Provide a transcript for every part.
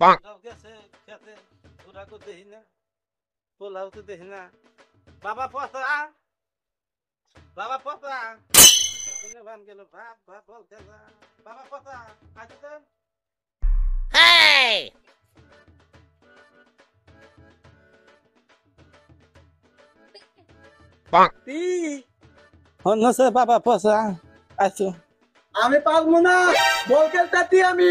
গেছে খেতে ওরা তো দেখি না পোলাও তো দেখি না বাবা পচা বাবা পচা কোনে ভান গেল ভাত ভাত বলতে যা বাবা পচা আসতে Hey! তি হনছে বাবা পচা আইছো আমি পারবো না বল খেলতে আমি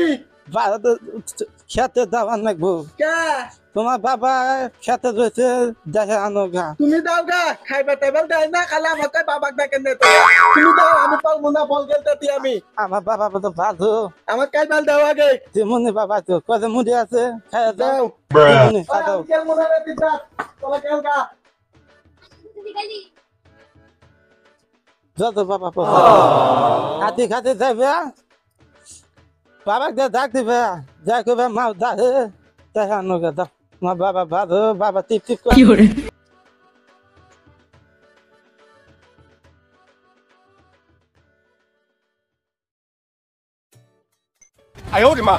খেতে দাওয়ান লাগবো কে তোমার বাবা খেতে রয়েছে দেখে আনো গা তুমি দাও গা খাইবা টেবিল দেয় না খালি আমাকে বাবাক ডাকেন দে তুমি দাও আমি পারবো না বল খেলতে আমি আমার বাবা তো ভালো আমার কাইবাল দাও আগে তেমনি বাবা তো কত মুড়ি আছে খাইয়া দাও আমি খেল মনে রে দিদা তোলা খেল গা যত বাবা খাতে খাতে যাবে বাবাকে ডাক দিবে যা করবে মা দাহে দেখে আনো গা দাও আমার বাবা ভালো বাবা টিপ টিপ করে哎呦我的妈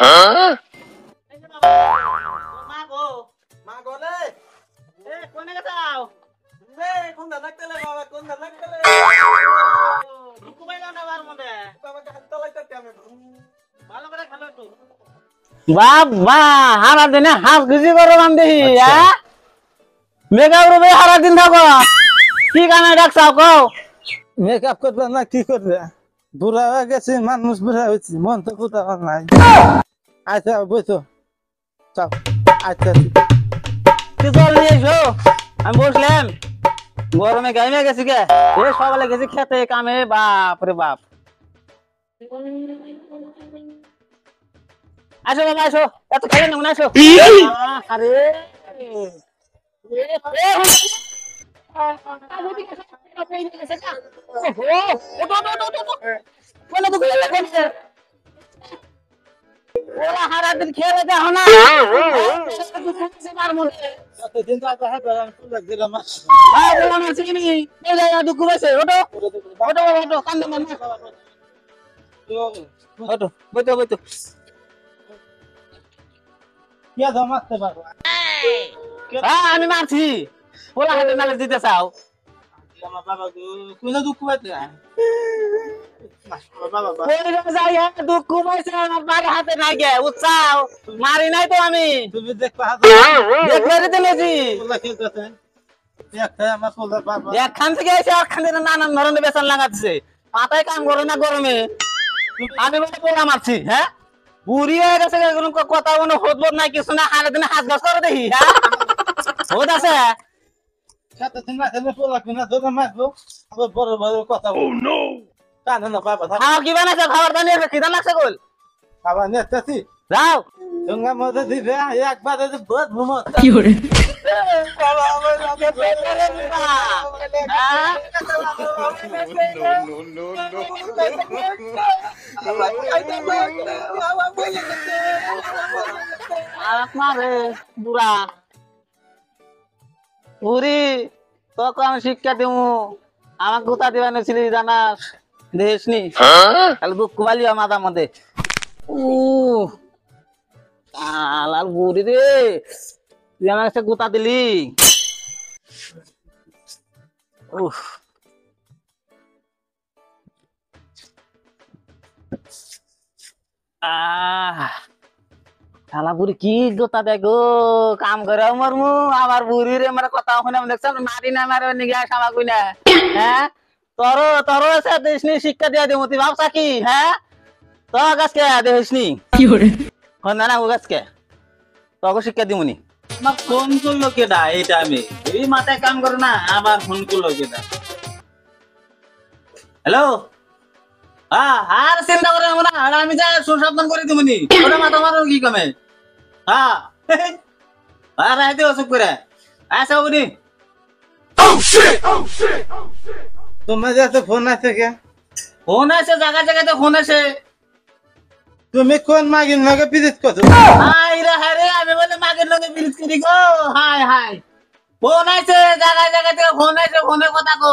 ！মা গলে এ কোনে গেছাও রে কোন দাঁড়াতে বাবা কোন দাঁড়াতে ঘুমাই না বার মধ্যে বাবা হাত তলাইতে আমি ভালো করে খেলো একটু বাবা হারা দিনে হাফ কেজি করে রান দেখি মেকআপ রুমে হারা দিন থাকো কি কানে ডাকছাও কও মেকআপ করবে না কি করবে বুড়া হয়ে গেছে মানুষ বুড়া হয়েছে মন তো কোথাও নাই আচ্ছা বসো চাও আচ্ছা কি জল নিয়ে এসো আমি বসলাম গরমে গাইমে গেছি গে এ সকালে গেছি খেতে কামে বাপ রে বাপ আসো বাবা আসো এত খেলে নেব না আসো আরে ওরা হারা দিন খেলে দেখো না দিন তো আগে হাত দিলাম দুঃখ পাইছে ওটো ওটো ওটো কান্দে না ওটো বইতো বইতো কে জমাতে পারবো আমি মারছি ওরা হাতে নালে দিতে চাও আমার বাবা কোন দুঃখ পাইতে বাবা দুঃখ পাইছে আমার বাড়ি হাতে নাই গে উৎসাহ মারি নাই তো আমি তুমি দেখবা দেখলে দিলেছি খেলতেছে আমার সোলার বাবা একখান থেকে এসে একখান থেকে নানান ধরনের বেতন লাগাচ্ছে মাথায় কাম করে না গরমে আমি বলে পোলা মারছি হ্যাঁ বুড়ি হয়ে গেছে কোনো কথা কোনো হোদ নাই কিছু না হারে দিনে হাত গাছ করে দেখি হ্যাঁ হোদ আছে খেলতেছে না খেলে পোলা কিনা ধরে মারবো বড় বড় কথা কানে না বাবা খাওয়া কি বানাইছে খাবার বানিয়েছে খিদা লাগছে গোল খাবার নিতেছি যাও সঙ্গে মধ্যে দিবে একবার বহুত ঘুমো কি করে মারে বুড়া বুড়ি তোকে আমি শিক্ষা দিব আমাকে গুতা দিবা ছিলি জানাস দেখিস নি তাহলে দুঃখ পালিও মাথার মধ্যে লাল বুড়ি রে তুই আমার কাছে গুতা দিলি শালা বুড়ি কি গোতা দেয় গো কাম করে মরমু আমার বুড়ি রে আমার কথা শুনে দেখছ মারি না মারে নিগে সামা কই না হ্যাঁ তোর তোর দেশনি শিক্ষা দিয়া দেবো তুই ভাবছা কি হ্যাঁ তো গাছকে দেশনি কি করে না না ও গাছকে তোকে শিক্ষা দিমুনি আমার ফোন করলো কেডা এই টাইমে এই মাথায় কাম করে না আবার ফোন করলো কেডা হ্যালো আর চিন্তা করে না আমি যা সুসাবধান করে দিমুনি ওটা মাথা মারো কি কমে হ্যাঁ আর আইতে অসুখ করে আসা বলি তোমার কাছে ফোন আছে কে ফোন আছে জায়গা জায়গাতে ফোন আছে তুমি কোন মাগিন মাগে পিরিত কত আই রে লগে বিরিজ করি গো হাই হাই ফোন আইছে জায়গায় জায়গায় থেকে ফোন আইছে ফোনে কথা কো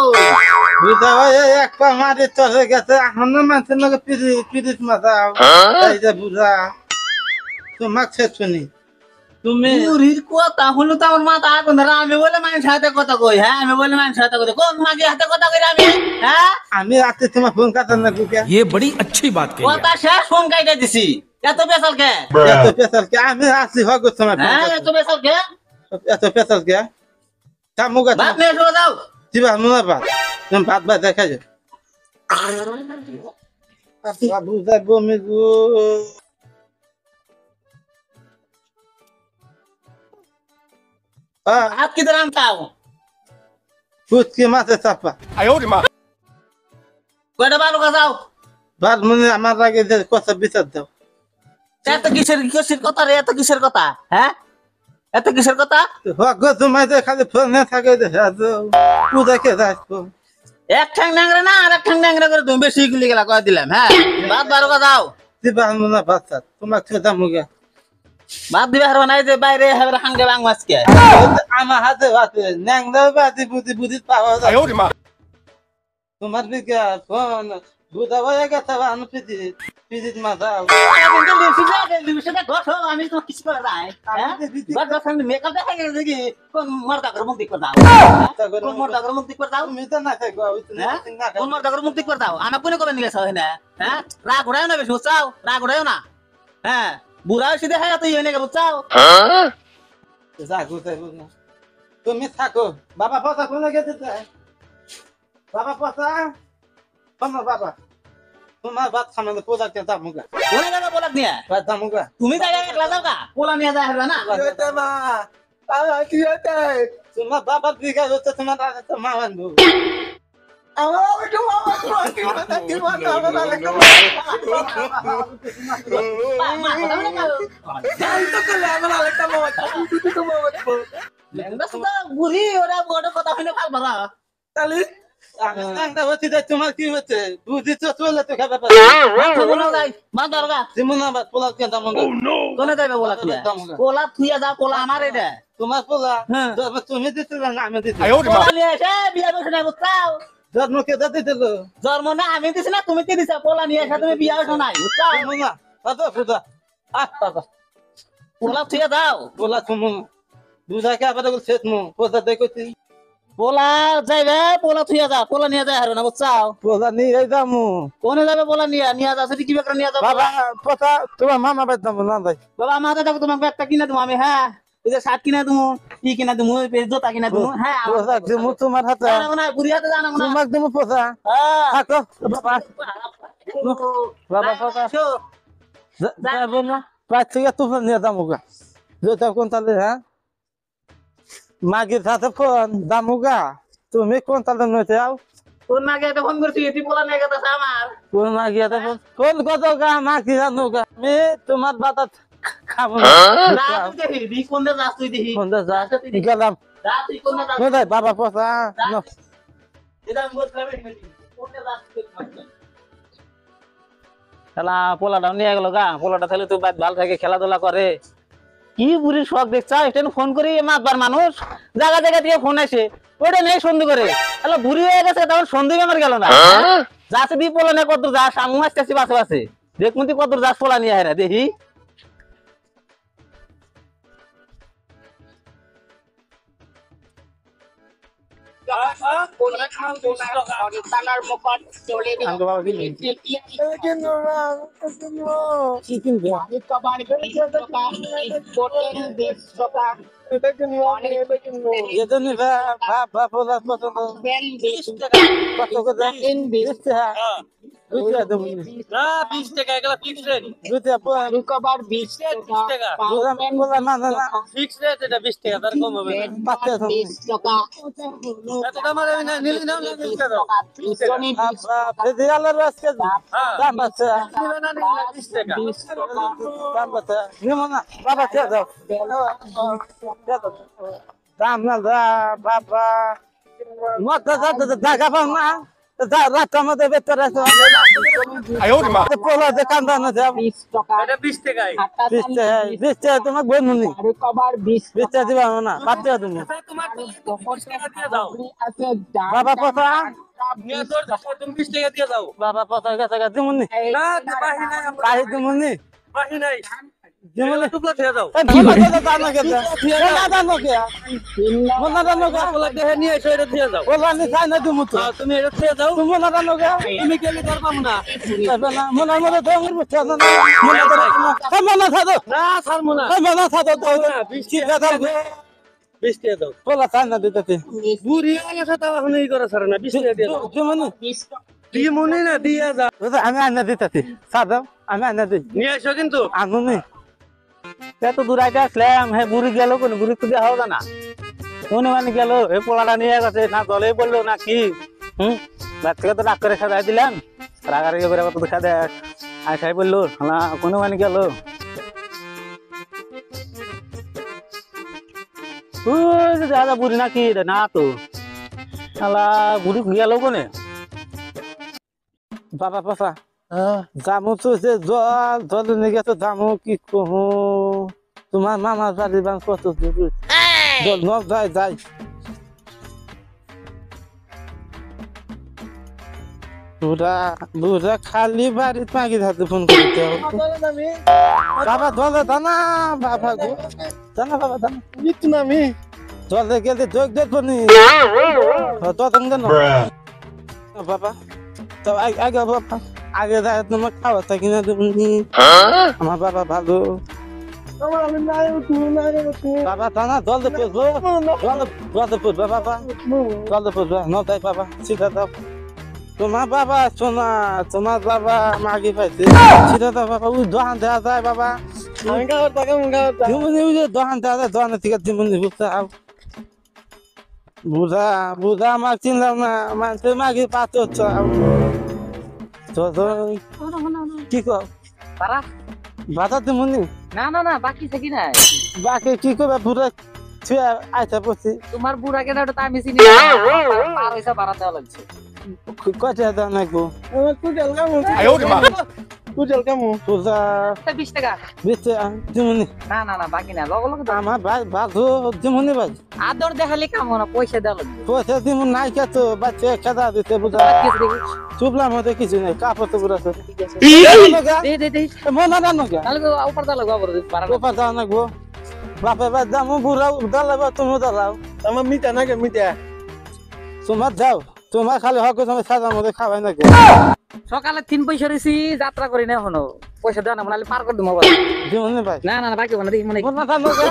বুঝা ভাই এক পা মারি চলে গেছে এখন মানুষের লগে পিরিত মাথাও এই যে বুঝা তোমাক সে শুনি তুমি বুড়ির কথা হলো তো আমার মাথা আগুন ধরে আমি বলে মানুষের হাতে কথা কই হ্যাঁ আমি বলে মানুষের হাতে কথা কোন মাঝে হাতে কথা কই আমি হ্যাঁ আমি রাতে তোমার ফোন কাটার না গুকে ये बड़ी अच्छी बात कही কথা শেষ ফোন কাইটা দিছি এত পেছাল কে এত পেশাল কে আমি আসি হগ তোমার হ্যাঁ এত পেছাল কে এত পেশাল কে কামুগা ভাত নিয়ে এসো যাও দিবা মুনা ভাত তুমি ভাত ভাত দেখা যাও বুঝা বমি গো হাত কি ধরে আনতাও ফুটকি মাছে চাপা 哎呦我的妈！ কয়টা ভালো যাও ভাত মনে আমার লাগে যে কথা বিচার দাও এত কিসের কিসের কথা রে এত কিসের কথা হ্যাঁ এত কিসের কথা হগ তোমার যে খালি ফোন না থাকে দেখা দাও পূজা কে যাচ্ছো এক ঠ্যাং ন্যাংরা না আর এক ঠ্যাং ন্যাংরা করে তুমি বেশি গুলি গেলা কয়ে দিলাম হ্যাঁ ভাত ভালো যাও দিবা মুনা ভাত তোমার খেতে মুগে ভাত দিবে হারবা নাই যে বাইরে হাবরা হাঙ্গে বাং মাছকে আমার হাতে ভাতে ন্যাংরা বাতি বুদ্ধি বুদ্ধি পাওয়া 哎呦我的妈！ তোমার দিকে ফোন বুধা হয়ে গেছে আমি পিজিত মাথা আমি তো কিছু করে যাই মেকআপ দেখা গেছে দেখি কোন মর্দা করে মুক্তি করে দাও কোন মর্দা করে মুক্তি করে দাও তুমি তো না থাকো কোন মর্দা করে মুক্তি করে দাও আমার কোনে করে নিয়ে হয় না হ্যাঁ রাগ উড়ায় না বেশি বুঝছাও রাগ উড়ায় না হ্যাঁ বুড়া হয়েছে দেখা তুই এনে গে বুঝছাও তুমি থাকো বাবা পচা কোনে গেছে বাবা পচা শোনো বাবা তোমার ভাত খামানো পোলা কে দামুগা কোনে যাবে বলাক নিয়ে ভাত দামুগা তুমি যাই একলা যাও কা পোলা নিয়ে যায় হবে না মা কি হতে তোমার বাবার দিকে হচ্ছে তোমার তো মা বান্ধব আমার একটু মামা কি বলতে কি বলতে আমার আরেকটু যাই তো কলে আমার আরেকটা মামা তুই তো মামা লেঙ্গা সুদা বুড়ি ওরা বড় কথা হইলে ভাল ভালো তাহলে তোমার কি হচ্ছে বুঝি তো চলে তো খাবে কোনে যাই মা দরগা যেমন আবার পোলা কে দামুগা কোনে যাবে বলা তুই পোলা থুইয়া যা পোলা আমার এটা তোমার পোলা হ্যাঁ। তুমি দিতে না আমি দিতে 哎呦我的妈！ পোলা নিয়ে এসে বিয়া বসে নাই বুঝছাও জন্ম কে দিতে দিল জন্ম না আমি দিছি না তুমি কি দিছা পোলা নিয়ে এসে তুমি বিয়া বসে নাই বুঝছাও না আতো পূজা বাবা পোলা থুইয়া যাও পোলা তুমি দুধা কে আবার সেট মু পোজা দেখছি পোলা যাইবে পোলা থুইয়া যা পোলা নিয়ে যায় হারো না বুঝছাও পোজা নিয়ে যামু কোনে যাবে পোলা নিয়ে যা সেটি কি বেকার নিয়ে যাও বাবা পোতা তোমার মামা বাদ দাম না ভাই বাবা আমার হাতে দেখো তোমাকে একটা কিনা দেবো আমি হ্যাঁ এই যে শার্ট কিনা দেবো কি কিনা দেবো জোতা কিনা দেবো হ্ঁ পোজা দিমু তোমার হাতে জানাবো না বুড়ি হাতে জানাবো না তোমাক দিমু পোজা হ্যাঁ থাকো বাবা বাবা পোজা যাবো না পাঁচ থেকে তুফান নিয়ে যামুগা যেটা কোন তালে হ্যাঁ মাগির সাথে ফোন দামুগা তুমি কোন তালে নইতে যাও কোন মাকে ফোন করছি এটি পোলা নিয়ে গেছে আমার কোন মাগিয়াতে ফোন কোন কত গা মাগি জানুগা আমি তোমার বাতাত খাবো না না তুই দেখি দি কোন দে যাস তুই দেখি কোন যা গেলাম যা তুই কোন দে যাস কোন বাবা পোজা এটা আমি বলছিলাম কোন দে যাস তুই খেলা পোলাটা নিয়ে গেল গা পোলাটা তাহলে তো ভালো থাকে খেলাধুলা করে কি বুড়ির শখ দেখছ এটা ফোন করি মাতবার মানুষ জায়গা জায়গা দিয়ে ফোন আসে ওটা নেই সন্ধি করে তাহলে বুড়ি হয়ে গেছে তখন সন্ধি আমার গেল না যাচ্ছে দি পোলা নিয়ে কত যাস আমি আসতেছি বাসে বাসে দেখুন তুই কত যাস পোলা নিয়ে হেরা দেখি এজন্য বাবা পোজা পছন্দ কত করে 20 টাকা 20 টাকা এগুলা ফিক্স রেট দুইটা রিকভার 20 টাকা পোজা না না না ফিক্স রেট এটা 20 টাকা তার কম হবে না পাঁচটা 20 টাকা এত দাম আর না নিলি না 20 টাকা ফেদিয়ালের আজকে দাম আছে নিলে না নিলে 20 টাকা দাম আছে নিমো না বাবা কে দাও দাম না দা বাবা মত দাদা দাগা পাও না যা রাতটা মধ্যে ভেতরে আসো 哎呦我的妈！ পোলা যে কান্দা না যাব 20 টাকা এটা 20 টাকায়। বিশ টাকা তোমাকে বন্ধুনি আরে কবার 20 বিশ টাকা দিবা না বাদ দেওয়া তুমি তোমার 20 টাকা দিয়ে দাও। আছে ডান বাবা পচা নিয়ে তোর তুমি 20 টাকা দিয়ে দাও। বাবা পচা গেছে দিমুনি না বাহি নাই আমরা কাহি দিমুনি বাহি নাই। দিমুনি টুকলা দিয়ে দাও। পোলা দানো কে পোলা দানো কে পোলা দানো কে ওলা দেহে নিয়ে এসে এটা দিয়ে দাও। পোলা নি খাই না দিমু তো তুমি এটা দিয়ে দাও। তুমি পোলা দানো কে তুমি গেলে ধরবাম না। তবে না মনে মনে দঙ্গির বুঝছ না মনে করে মনে থাকো না ছাড়বো না। মনে থাকো তো 20 টাকা দাও। 20 টাকা দাও। পোলা খাই না দিতে বুড়ি হয়ে গেছে তাও এখন এই করে ছাড়ে না। 20 টাকা দিয়ে দাও। দিমুনি 20 টাকা দিয়ে মনে না দিয়ে দাও। আমি আনা দিতেছি সাদাম আমি আনা দিই নিয়ে এসো কিন্তু। আনুনি এত দূর আইতে আসলাম হ্যাঁ বুড়ি গেল কোন বুড়ি তো দেওয়া হবে না কোনে মানে গেল এই পোলাটা নিয়ে গেছে না দলে বললো না কি বাদ থেকে তো ডাক করে খাওয়া দিলাম রাগারাগি করে কত দেখা দেয় আসাই বললো না কোনে মানে গেল দাদা বুড়ি নাকি না তো শালা বুড়ি গেল কোনে বাবা পাশা জামু তো যে জল জল নিয়ে গেছে জামু কি কহু তোমার মামার বাড়ি বান কত দূর জল ন যাই যাই বুড়া বুড়া খালি বাড়ি পাখি ধাতে ফোন করতে বাবা জলে দানা বাবা গো দানা বাবা দানা নিত না আমি জলে গেলে যোগ দেখবো নি তো তুমি জানো বাবা তো আগে বাবা আগে যায় তোমার খাওয়া থাকি না তুমি আমার বাবা ভালো আমার আমি নাই তুমি নাই তুমি বাবা দানা জলদি পড়বো জলদি পড়বে বাবা জলদি পড়বে ন তাই বাবা সিধা দাও তোমার বাবা শোনা তোমার বাবা মাগি পাইছে সিধা দাও বাবা ওই দোকান দেওয়া যায় বাবা আমি গাওয়ার টাকা গাওয়ার তুমি ওই যে দোকান দেওয়া যায় দোকানের থেকে তুমি বুঝতে আও বুঝা বুঝা আমার চিনলাম না মানুষের মাগি পাতে হচ্ছে কি কর পারা বাধা তুমি না না না বাকি থাকি না বাকি কি করবে পুরো ছুঁয়ে আইসা পড়ছি তোমার বুড়া কেন ওটা আমি চিনি পার হইছে বাড়াতে লাগছে কয়টা দাও নাকবো তুই জল কামু 哎呦我的妈！ তুই জল কামু পূজা 20 টাকা বেঁচে দিমুনি না না না বাকি না লগ লগ আমার বাজু দিমুনি বাজ আদর দেখালে কাম না পয়সা দেওয়া লাগবে পয়সা দিমুন নাই কে তো বাচ্চা খেদা দিতে বুঝা চুপলাম হতে কিছু নাই কাপড় তো পুরা দে দে দে মনে রানো কে তাহলে উপর দা লাগবে আবার পারা কোপা দাও নাকবো বাপে বাদ দামু বুড়া দালাবা তুমি দালাও আমার মিটা না কে মিটা তোমার যাও তোমার খালি হক তুমি সাদা মধ্যে খাওয়াই নাকি সকালে 3 পয়সা রেছি যাত্রা করি না এখনো পয়সা দেওয়া না মানে পার করে দেবো দিমুনি ভাই না না না বাকি মানে মনে মনে রানো কে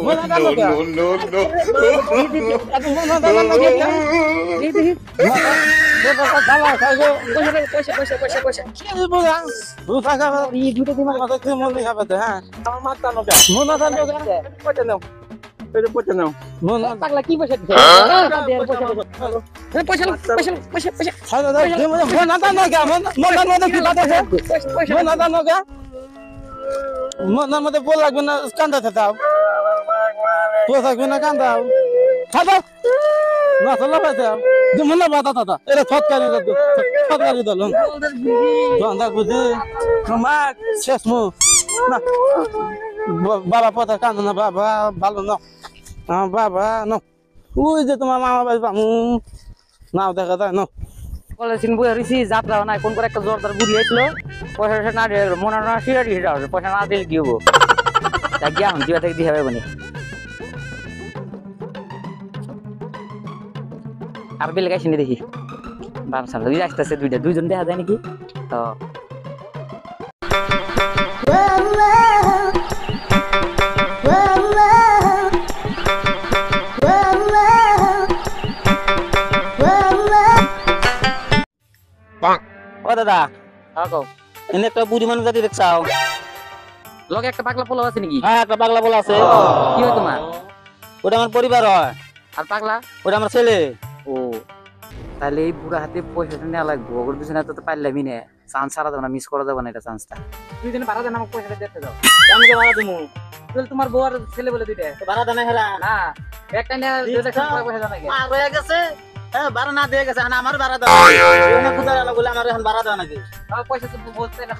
মনে রানো কে No no মনে রানো কে এই দেখি দালা খাইগো পয়সা পয়সা পয়সা পয়সা পয়সা কি বুঝা দুটা খাবার এই দুটো দিমা কথা কি মনে খাবে হ্যাঁ আমার মাথা নকা মনে রানো কে পয়সা নাও এটা পয়সা নাও মনে পাগলা কি পয়সা দিছে পয়সা পয়সা পয়সা পয়সা সাদা দাও দিমুনি মনে রানো কে মনে রানো কি কথা আছে পয়সা মনে রানো কে মনে মধ্যে বল লাগবে না কান্দা দাও তো থাকবে না কান্দাও খাদা না চলা পাইছে দিমুনি বাতা দাদা এরা ফটকারি দাও ফটকারি দাও দোকানদার বুঝি তোমার শেষ মু না বাবা পথা কান্দো না বাবা ভালো না বাবা ন ওই যে তোমার মামা বাড়ি পামু নাও দেখা যায় ন কলেজিন বই হইছি যাত্রা নাই কোন করে একটা জোরদার বুড়ি আইছিল পয়সা না দিয়ে মনে না সিরা দিয়ে দাও পয়সা না দিলে কি হবো তা গিয়া হন জিবা থেকে দিয়ে হবে বনি আর বিল গাইছি নি দেখি বাপ সাল দুই আসতেছে দুইজন দেখা যায় নাকি তো ও দাদা হাকো। এনে একটা বুড়ি মানুষ জাতি দেখছাও লগে একটা পাগলা পোলা আছে নাকি হ্যাঁ একটা পাগলা বলা আছে কি হয় তোমার ওটা আমার পরিবার হয় আর পাগলা ওটা আমার ছেলে ও তাহলে এই বুড়া হাতে পয়সাটা নেওয়া লাগবে ওর পিছনে তো পারলামই না চান্স সারা যাবে না মিস করা যাবে না এটা চান্সটা তুই যেন ভাড়া দেন আমাকে পয়সাটা দেখতে দাও আমি তো ভাড়া দিমু তাহলে তোমার বউ আর ছেলে বলে দিতে ভাড়া দেনা হেরা না একটা নিয়ে পয়সা দেওয়া লাগে হয়ে গেছে ভাড়া না দিয়ে গেছে আমার ভাড়া দাও খুদার বলে আমার এখন ভাড়া দাও নাকি পয়সা তো বলতে না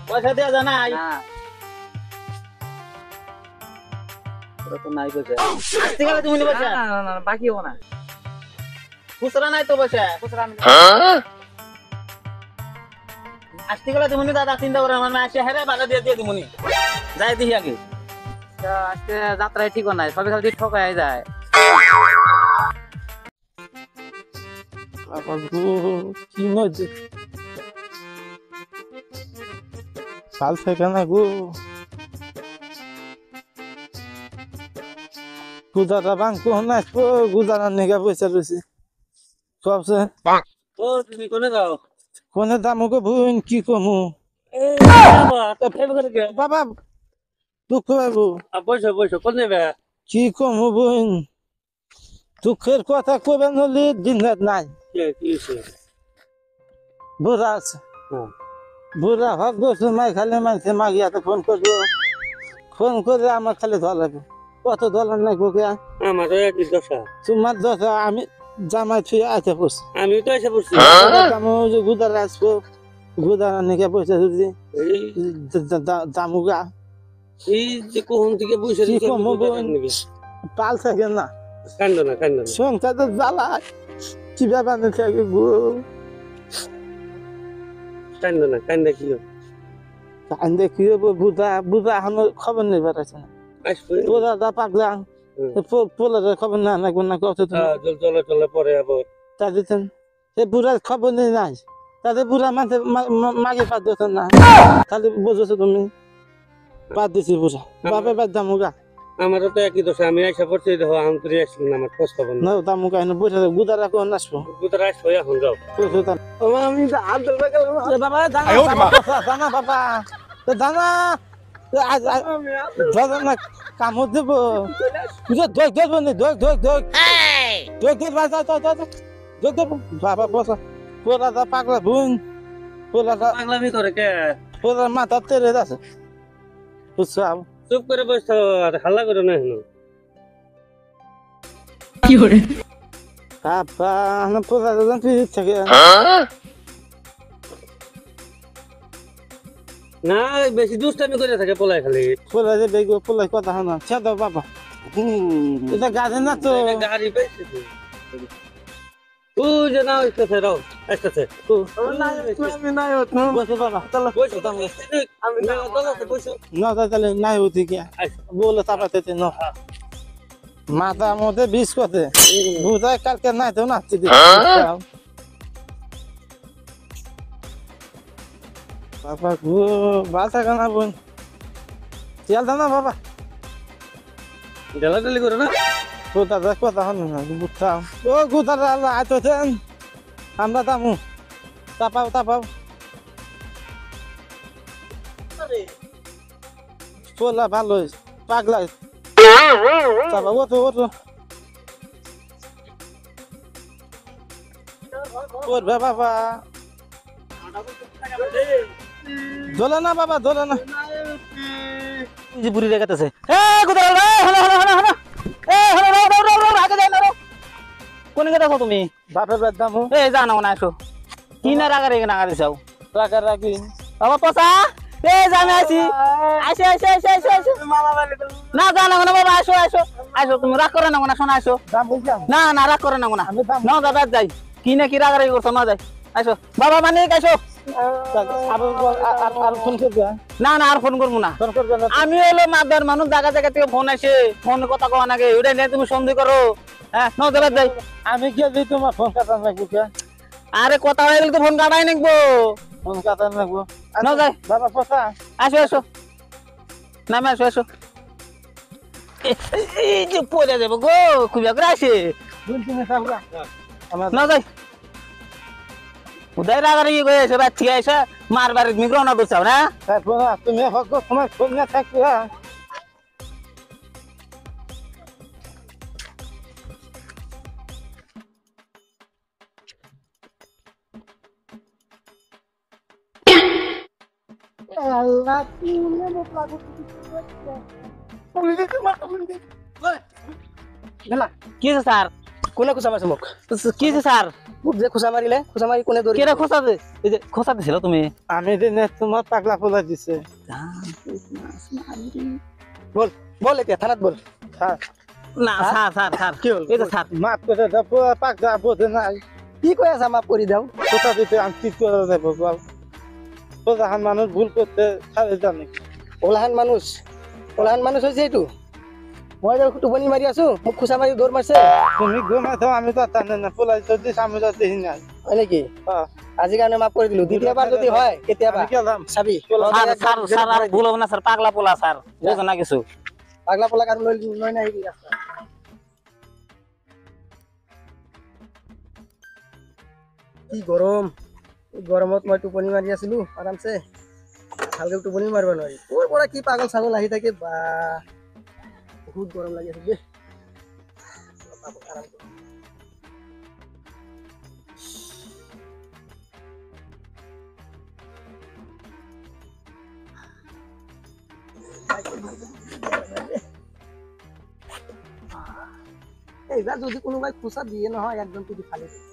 পয়সা দেওয়া যায় নাই তো নাই পয়সা আসতে গেলে তুমি পয়সা না বাকি হবো না খুচরা নাই তো পয়সা খুচরা আমি আসতে গেলে তুমি দাদা চিন্তা করে আমার আসে হেরে ভাড়া দিয়ে দিয়ে তুমি যাই দিই আগে আজকে যাত্রায় ঠিক নাই সবাই খালি ঠকাই যায় কি মজা কাল থেকে না গো গুজারা বাংকো নাচবো গুজারার নেগা পয়সা রয়েছে সবসে ও তুমি কোনে যাও কোনে দাম গো বোন কি কমু বাবা দুঃখ বাবু বসো বসো কোনে বে কি কমু বোন দুঃখের কথা কবেন হলে দিন রাত নাই বুড়া আছে বুড়া হক বসে মাই খালে মাইছে মাগিয়াতে ফোন করবো ফোন করে আমার খালি ধরাবে কত ধরার নাই গোকে আমারও একই দশা তোমার দশা আমি জামাই ছুঁয়ে আইতে পড়ছি আমি তো এসে পড়ছি আমি যে গুদারা আসবো গুদারা নাকি পয়সা যদি দামুগা এই যে কোন থেকে বসে কি কমু বোন পাল থাকে না কান্দো না সংসার তো জ্বালা কি ব্যাপার থাকে গো কান্দা কি কান্দে কি হবো বুধা বুধা এখনো খবর নেই বেড়াচ্ছে না আসবে পোলা দা পাগলা পোলার খবর না লাগবে না কত তুমি চলে পরে আবার তাদের সে বুড়ার খবর নেই নাই তাদের বুড়া মাঝে মাগে পাত দিত না তাহলে বুঝেছো তুমি পাত দিছি বুড়া বাপে বাদ দামুগা আমারও তো একই দশা আমি আইসা পড়ছি দেখো আন্তরি আসলেন আমার খোঁজ খবর না দামুগা এনে বসে গুদারা কোন আসবো কোথায় আসবো এখন যাও আমি হাত ধরবে গেলাম বাবা দানা বাবা দানা দানা কামড় দেবো বাবা বসা পোলা দা পাগলা বোন পোলা দা পাগলামি করে কে পোলার মাথা তেরে আছে বুঝছো চুপ করে বসতো আর হাল্লা করে না এখন বাবা পোলা দাদা ফিরে থাকে না বেশি দুষ্টামি করে থাকে পোলাই খালি পোলা যে দেখবো পোলাই কথা হয় না ছেদ বাবা এটা গাছে না তো গাড়ি পেয়েছে ও যে না আসতেছে রাও আসতেছে আমি নাই বসে বাবা চলো আমি বসো না তাহলে নাই হতে কি বলে তাপাতে ন মাথার মধ্যে বিষ করতে বুঝায় কালকে নাই তো নাচতে বাবা গো ভাল থাকে না বোন তেল দাও না বাবা ঢেলাঢেলি করে না তো দাদা কথা হল না বুঝতাম ও গুদার আইতেছেন আমরা দামু তাপাও পোলা ভালো পাগলা তাপা ওতো করবে বাবা দোলে না বাবা দোলে না যে বুড়ি রেখাতেছে এ কোথায় রে হলো এ হলো আগে যাই না কোন কথা তুমি বাপের বাদ দামু এ জানো না আসো কি না রাগা রেগে না গাড়ি যাও রাখা রাখি বাবা পসা এ জামে আসি আসো না জানো না বাবা আসো তুমি রাগ করে না শোনা আসো দাম বলছিলাম না রাগ করে না আমি দাম না দাদা যাই কি না কি রাগা রেগে করছো না যাই আসো বাবা মানে আসো আর ফোন করবে না আর ফোন করবো না ফোন করবে না আমি হলো মাদার মানুষ জায়গা জায়গা থেকে ফোন আসে ফোন কথা কওয়া নাকি ওইটা নিয়ে তুমি সন্দেহ করো হ্যাঁ ন দেবার যাই আমি গিয়ে দিই তোমার ফোন কাটা লাগবো কে আরে কথা হয়ে গেলে তো ফোন কাটাই নাকবো ফোন কাটা লাগবো ন যাই বাবা পচা আসো নামে আসো এই যে পড়ে যাবো গো খুব করে আসে তুমি সামলা আমার ন যাই উদয় রাগারে ইয়ে করে এসে বাচ্চি এসে মারবার মিগ্রহ না করছাও না তারপর তুমি হক তোমার ফোন না থাকবে আল্লাহ কি স্যার কোনে খোঁচা মারছে মোক কি হয়েছে স্যার? মোক যে খোঁচা মারিলে খোঁচা মারি কোনে ধরি কেরা খোঁচা দে? এই যে খোঁচা দিছিল তুমি? আমি দিনে তোমার পাগলা পোলা দিছে। বল বল এতিয়া থানাত বল স্যার না স্যার স্যার স্যার কি হল এই যে স্যার মাফ করে দাও, পোলা পাগলা বোঝে নাই। কি কই আছে মাফ করে দাও কোথা দিতে আমি কি করে দেবো বল? প্রধান মানুষ ভুল করতে ছাড়ে জানি। ওলাহান মানুষ হয়েছে এইটো মই যে টোপনি মারি আছো মোক খোঁচা মারি দৌড় মারছে তুমি ঘুমাইছো আমি তো জানি না, পোলাই তো দিস আমি তো দেখি নাই। হয় নাকি হ্যাঁ, আজি কাৰণে মাফ কৰি দিলো দ্বিতীয়বাৰ যদি হয় কেতিয়াবা আমি গেলাম। চাবি স্যার স্যার স্যার আর ভুল হবে না স্যার, পাগলা পোলা স্যার, বুঝো না কিছু। পাগলা পোলা কারণ লৈ নাহিবি ৰাস্তা কি গৰম এই গৰমত মই টোপনি মাৰি আছিলো আৰামছে ভালকে টোপনি মাৰিব নোৱাৰি তোৰ পৰা কি পাগল ছাগল আহি থাকে বা বহুত গৰম লাগি আছে দেই আৰাম কৰ। এইবাৰ যদি কোনোবাই খোঁচা দিয়ে নহয় একদম পিঠি ফালি দিয়ে।